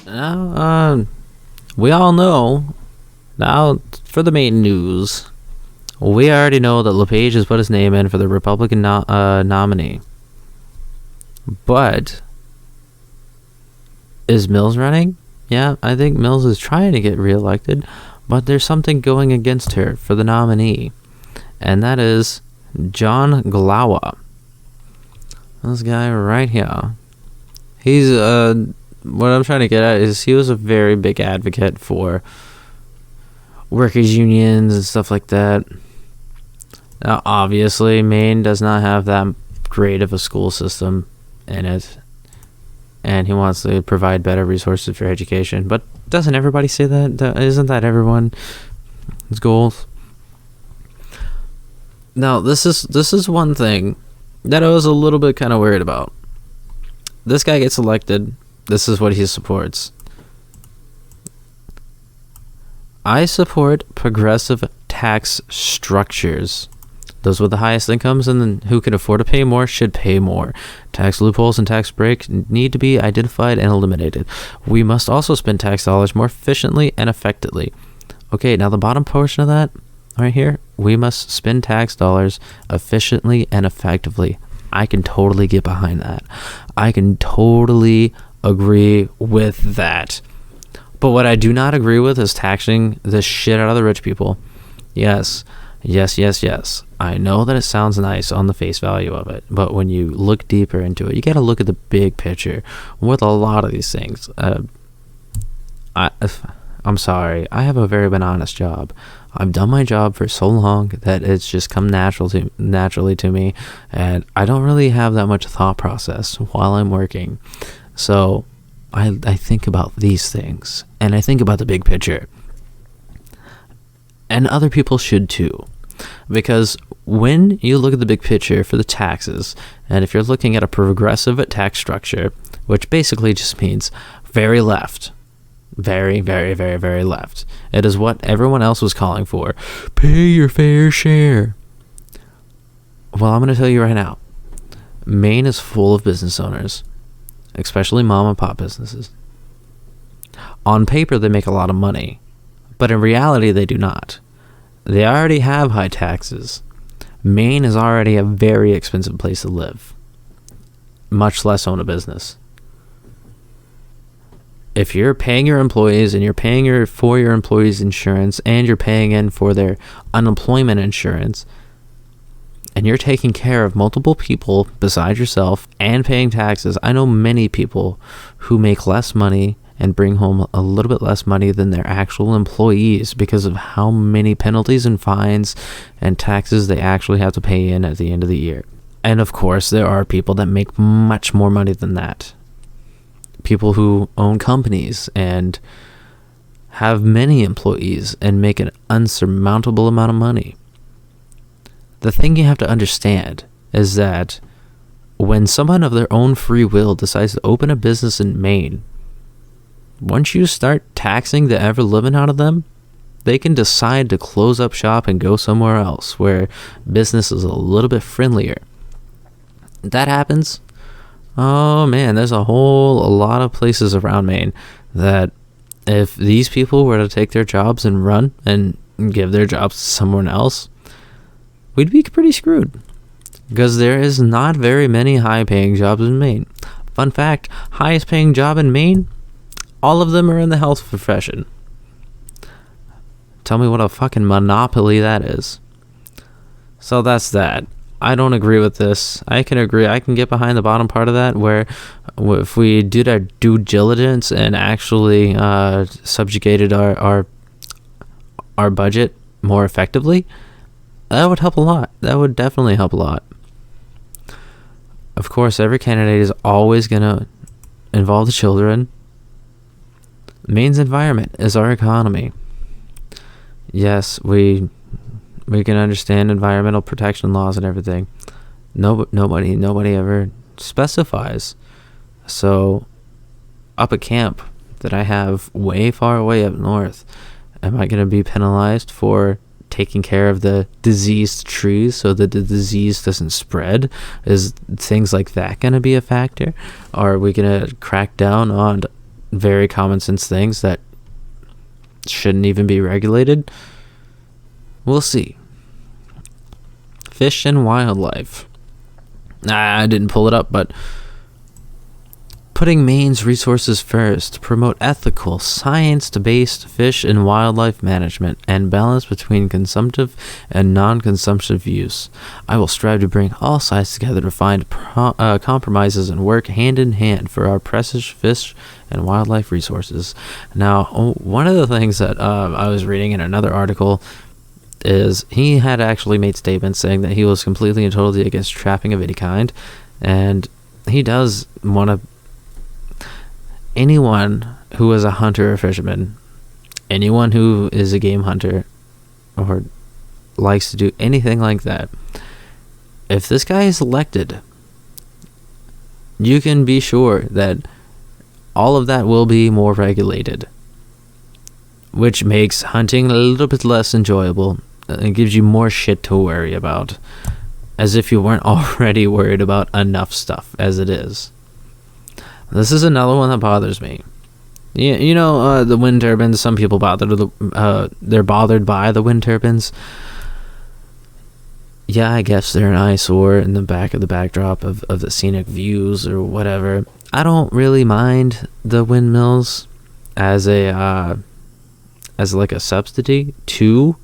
Now, we all know. Now, for the main news, we already know that Lapage has put his name in for the Republican nominee. But is Mills running? Yeah, I think Mills is trying to get reelected, but there's something going against her for the nominee, and that is John Glowa. This guy right here. He's what I'm trying to get at is he was a very big advocate for workers' unions and stuff like that. Now, obviously, Maine does not have that great of a school system in it, and he wants to provide better resources for education. But doesn't everybody say that? Isn't that everyone's goals? Now, this is one thing that I was a little bit kind of worried about. This guy gets elected. This is what he supports. I support progressive tax structures. Those with the highest incomes and then who can afford to pay more should pay more. Tax loopholes and tax breaks need to be identified and eliminated. We must also spend tax dollars more efficiently and effectively. Okay, now the bottom portion of that right here, we must spend tax dollars efficiently and effectively. I can totally get behind that. I can totally agree with that. But what I do not agree with is taxing the shit out of the rich people. Yes. I know that it sounds nice on the face value of it, but when you look deeper into it, you got to look at the big picture with a lot of these things. I'm sorry. I have a very honest job. I've done my job for so long that it's just come naturally to me, and I don't really have that much thought process while I'm working. So I think about these things, and I think about the big picture. And other people should too. Because when you look at the big picture for the taxes, and if you're looking at a progressive tax structure, which basically just means very left, very, very, very, very left. It is what everyone else was calling for. Pay your fair share. Well, I'm going to tell you right now, Maine is full of business owners, especially mom and pop businesses. On paper, they make a lot of money, but in reality, they do not. They already have high taxes. Maine is already a very expensive place to live, much less own a business. If you're paying your employees and you're paying for your employees' insurance and you're paying in for their unemployment insurance, and you're taking care of multiple people besides yourself and paying taxes, I know many people who make less money and bring home a little bit less money than their actual employees because of how many penalties and fines and taxes they actually have to pay in at the end of the year. And of course, there are people that make much more money than that. People who own companies and have many employees and make an unsurmountable amount of money. The thing you have to understand is that when someone of their own free will decides to open a business in Maine, once you start taxing the ever-living out of them, they can decide to close up shop and go somewhere else where business is a little bit friendlier. That happens. Oh man, there's a lot of places around Maine that if these people were to take their jobs and run and give their jobs to someone else, we'd be pretty screwed. Because there is not very many high-paying jobs in Maine. Fun fact, highest-paying job in Maine, all of them are in the health profession. Tell me what a fucking monopoly that is. So that's that. I don't agree with this. I can get behind the bottom part of that, where if we did our due diligence and actually subjugated our budget more effectively, that would help a lot. That would definitely help a lot. Of course, every candidate is always going to involve the children. Maine's environment is our economy. Yes, we can understand environmental protection laws and everything. Nobody ever specifies. So, up at camp that I have way far away up north, am I going to be penalized for taking care of the diseased trees so that the disease doesn't spread? Is things like that going to be a factor? Or are we going to crack down on very common sense things that shouldn't even be regulated. We'll see. Fish and wildlife. I didn't pull it up, but putting Maine's resources first, promote ethical, science-based fish and wildlife management and balance between consumptive and non-consumptive use. I will strive to bring all sides together to find compromises and work hand in hand for our precious fish and wildlife resources. Now, one of the things that I was reading in another article is he had actually made statements saying that he was completely and totally against trapping of any kind, and he does want to. Anyone who is a hunter or fisherman, anyone who is a game hunter or likes to do anything like that, if this guy is elected, you can be sure that all of that will be more regulated, which makes hunting a little bit less enjoyable and gives you more shit to worry about, as if you weren't already worried about enough stuff as it is. This is another one that bothers me. Yeah, the wind turbines. Some people they're bothered by the wind turbines. Yeah, I guess they're an eyesore in the back of the backdrop of the scenic views or whatever. I don't really mind the windmills as like a subsidy to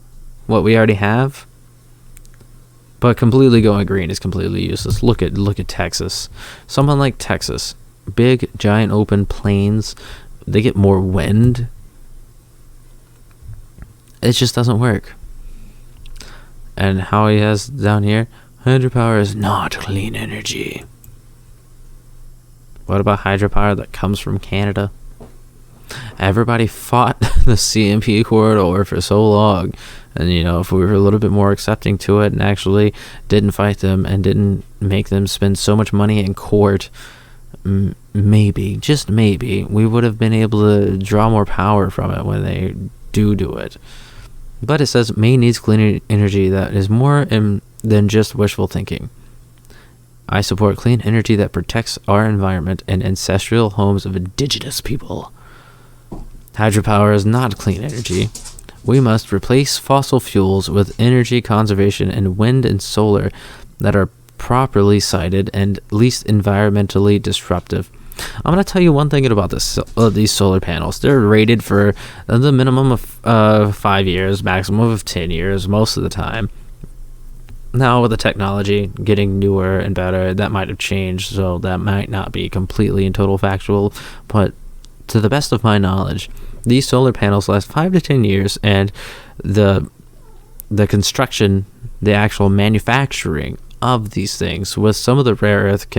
what we already have. But completely going green is completely useless. Look at Texas. Someone like Texas. Big, giant, open plains. They get more wind. It just doesn't work. And how he has down here, hydropower is not clean energy. What about hydropower that comes from Canada? Everybody fought the CMP corridor for so long. And, if we were a little bit more accepting to it and actually didn't fight them and didn't make them spend so much money in court, maybe, just maybe, we would have been able to draw more power from it when they do it. But it says Maine needs clean energy that is more than just wishful thinking. I support clean energy that protects our environment and ancestral homes of indigenous people. Hydropower is not clean energy. We must replace fossil fuels with energy conservation and wind and solar that are properly sited and least environmentally disruptive. I'm going to tell you one thing about these solar panels. They're rated for the minimum of 5 years, maximum of 10 years most of the time. Now with the technology getting newer and better, that might have changed, so that might not be completely and total factual, but to the best of my knowledge, these solar panels last 5 to 10 years, and the construction, the actual manufacturing of these things with some of the rare earth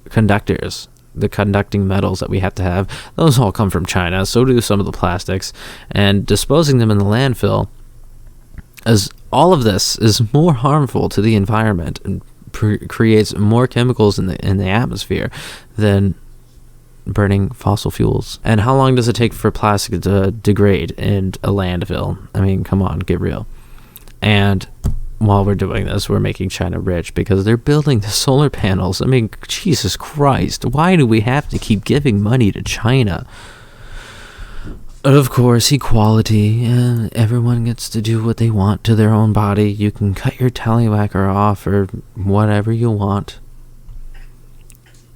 conductors, the conducting metals that we have to have, those all come from China. So do some of the plastics, and disposing them in the landfill, as all of this is more harmful to the environment and creates more chemicals in the atmosphere than burning fossil fuels. And how long does it take for plastic to degrade in a landfill? I mean, come on, get real. And while we're doing this, we're making China rich because they're building the solar panels. I mean, Jesus Christ, why do we have to keep giving money to China? Of course, equality. Everyone gets to do what they want to their own body. You can cut your tallywhacker off or whatever you want.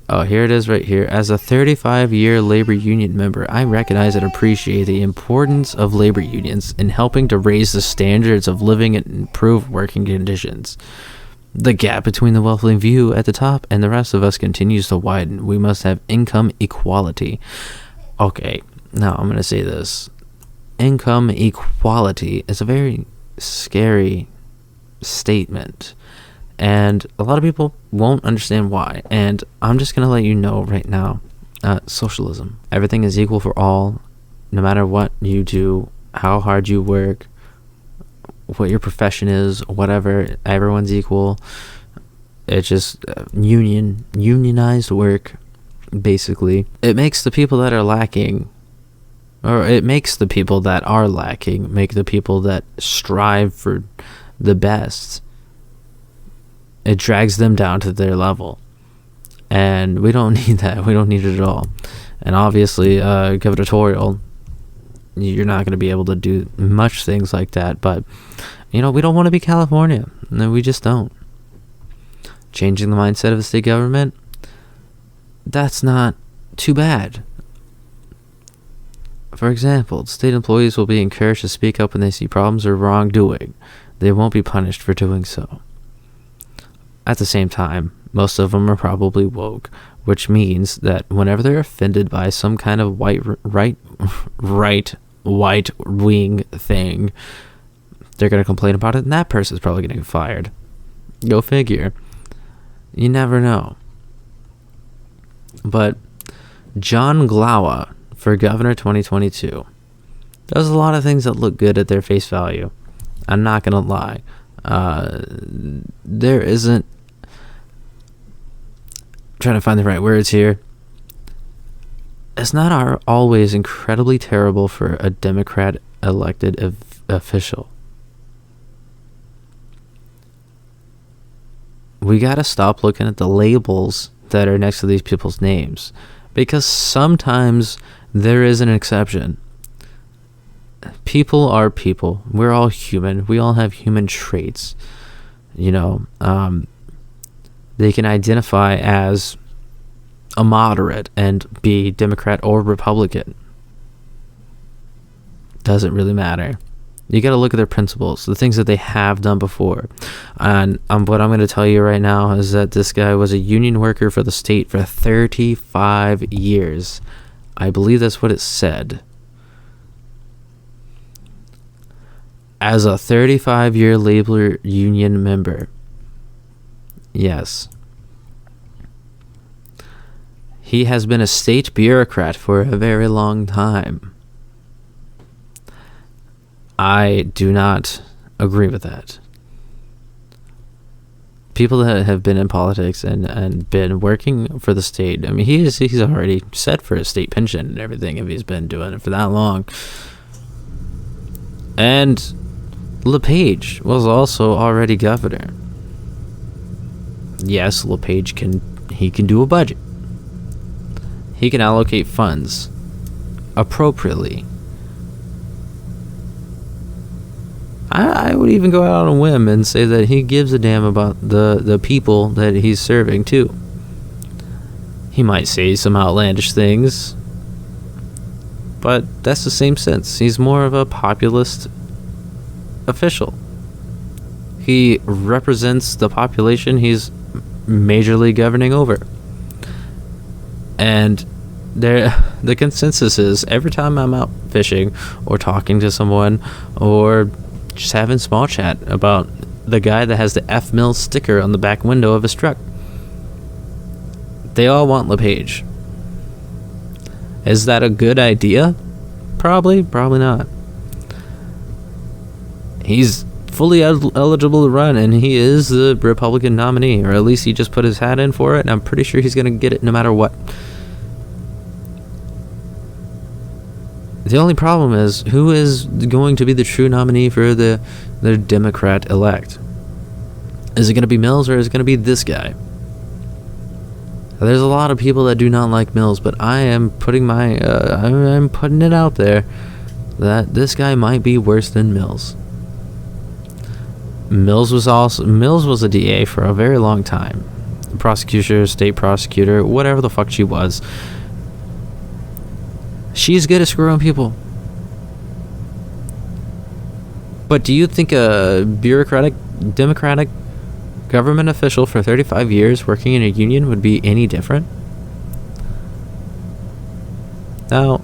Oh, here it is right here. As a 35-year labor union member, I recognize and appreciate the importance of labor unions in helping to raise the standards of living and improve working conditions. The gap between the wealthy few at the top and the rest of us continues to widen. We must have income equality. Okay, now I'm going to say this. Income equality is a very scary statement. And a lot of people won't understand why. And I'm just going to let you know right now. Socialism. Everything is equal for all, no matter what you do, how hard you work, what your profession is, whatever. Everyone's equal. It's just unionized work, basically. It makes the people that are lacking, or it makes the people that are lacking, make the people that strive for the best. It drags them down to their level. And we don't need that. We don't need it at all. And obviously, gubernatorial, you're not going to be able to do much things like that. But, we don't want to be California. No, we just don't. Changing the mindset of the state government, that's not too bad. For example, state employees will be encouraged to speak up when they see problems or wrongdoing. They won't be punished for doing so. At the same time, most of them are probably woke, which means that whenever they're offended by some kind of right-wing thing, they're going to complain about it, and that person's probably going to get fired. Go figure. You never know. But John Glowa for governor 2022 does a lot of things that look good at their face value. I'm not going to lie. There isn't, trying to find the right words here. It's not always incredibly terrible for a Democrat elected official. We got to stop looking at the labels that are next to these people's names, because sometimes there is an exception. People are people. We're all human. We all have human traits. They can identify as a moderate and be Democrat or Republican. Doesn't really matter. You got to look at their principles, the things that they have done before. And what I'm going to tell you right now is that this guy was a union worker for the state for 35 years. I believe that's what it said. As a 35-year labor union member. Yes. He has been a state bureaucrat for a very long time. I do not agree with that. People that have been in politics and been working for the state, I mean, he's already set for a state pension and everything if he's been doing it for that long. And Lapage was also already governor. Yes, Lapage can do a budget. He can allocate funds appropriately. I would even go out on a whim and say that he gives a damn about the people that he's serving too. He might say some outlandish things, but that's the same sense. He's more of a populist official. He represents the population he's majorly governing over. And the consensus is, every time I'm out fishing or talking to someone or just having small chat about the guy that has the F Mills sticker on the back window of his truck, they all want Lapage. Is that a good idea? Probably not. He's fully eligible to run, and he is the Republican nominee, or at least he just put his hat in for it, and I'm pretty sure he's going to get it no matter what. The only problem is, who is going to be the true nominee for the Democrat-elect? Is it going to be Mills, or is it going to be this guy? There's a lot of people that do not like Mills, but I am putting I'm putting it out there that this guy might be worse than Mills. Mills was a DA for a very long time. Prosecutor, state prosecutor, whatever the fuck she was. She's good at screwing people. But do you think a bureaucratic, democratic government official for 35 years working in a union would be any different? Now,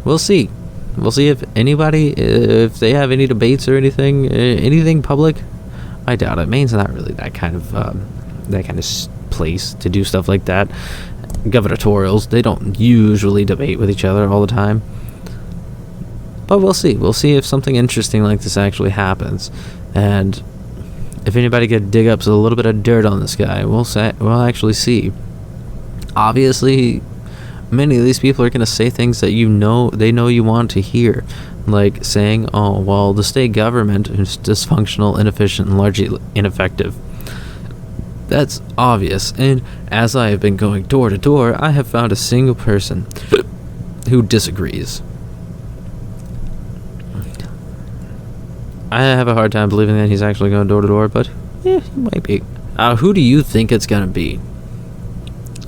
we'll see. We'll see if they have any debates or anything public. I doubt it. Maine's not really that kind of place to do stuff like that. Gubernatorials, they don't usually debate with each other all the time. But we'll see. We'll see if something interesting like this actually happens, and if anybody could dig up a little bit of dirt on this guy, we'll actually see. Obviously, many of these people are going to say things that they know you want to hear, like saying, "Oh, well, the state government is dysfunctional, inefficient, and largely ineffective." That's obvious, and as I have been going door to door, I have found a single person who disagrees. I have a hard time believing that he's actually going door to door, but he might be. Who do you think it's gonna be?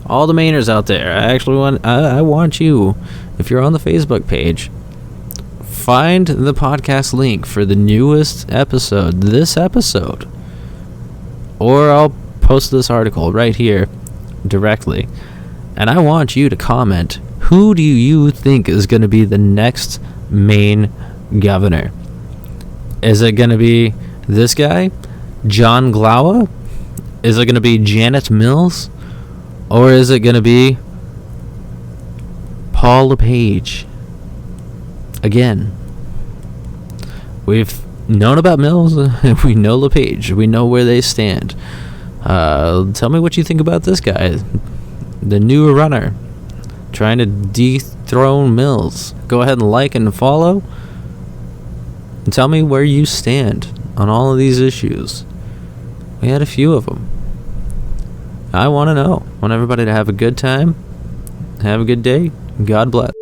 All the Mainers out there, I want you, if you're on the Facebook page, find the podcast link for the newest episode, this episode, or I'll post this article right here directly, and I want you to comment, who do you think is going to be the next Maine governor? Is it going to be this guy, John Glowa? Is it going to be Janet Mills? Or is it going to be Paul Lapage? Again, we've known about Mills, we know Lapage, we know where they stand. Tell me what you think about this guy, the new runner, trying to dethrone Mills. Go ahead and like and follow, and tell me where you stand on all of these issues. We had a few of them. I want to know. I want everybody to have a good time, have a good day. God bless.